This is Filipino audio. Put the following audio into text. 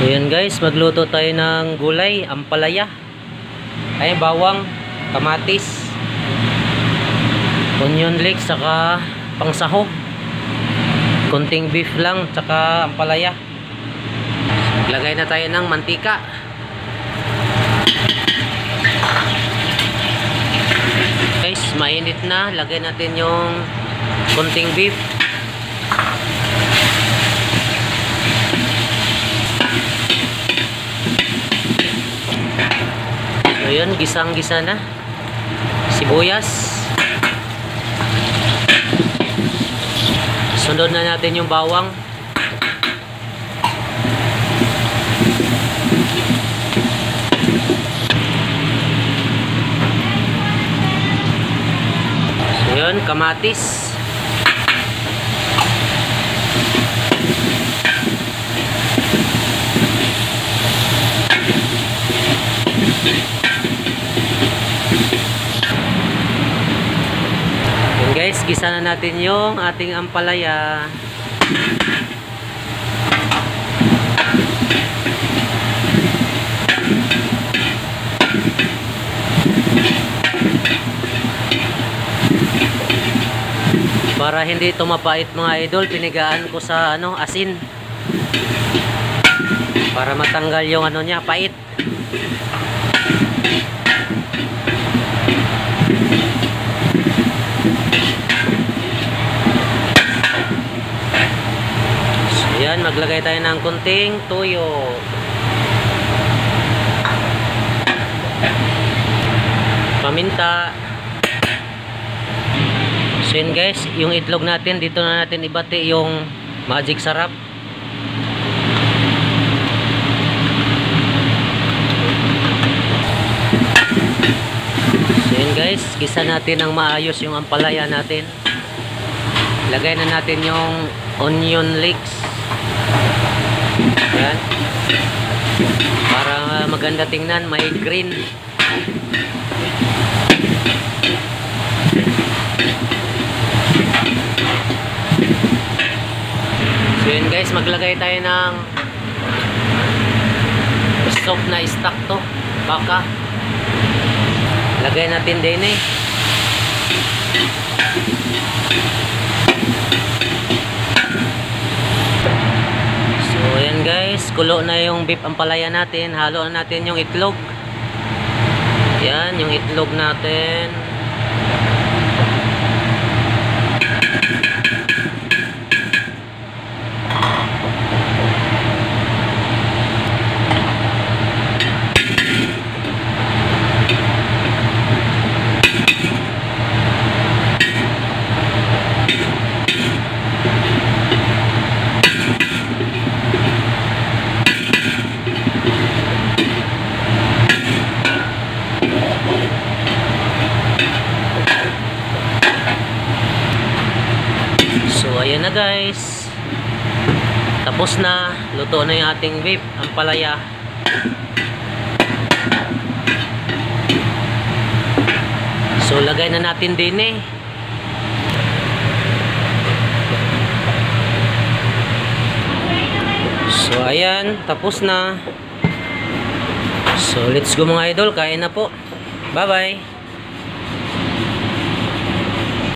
So yan guys, magluto tayo ng gulay, ampalaya. Ay bawang, kamatis, onion leeks, saka pangsaho. Konting beef lang, saka ampalaya. Maglagay na tayo ng mantika. Guys, mainit na. Lagay natin yung konting beef. So yun, gisang-gisa na. Sibuyas. Sunod na natin yung bawang. So yun, kamatis. Guys, gisa na natin yung ating ampalaya. Para hindi ito mapait mga idol, pinigaan ko sa asin. Para matanggal yung niya, pait. Yan, maglagay tayo ng kunting toyo. Paminta. So yun guys, yung itlog natin, dito na natin ibati yung magic sarap. So yun guys, gisa natin ng maayos yung ampalaya natin. Lagay na natin yung onion leeks. Yan. Para maganda tingnan, may green. So yun guys, maglagay tayo ng soap na stock to, baka. Lagay natin din eh. Ayan guys, kulo na yung beef ampalaya natin. Halo na natin yung itlog. Yan, yung itlog natin. Ayan na guys, tapos na, luto na yung ating beef ampalaya. So lagay na natin din eh. So ayan, tapos na. So let's go mga idol, kain na po. Bye bye.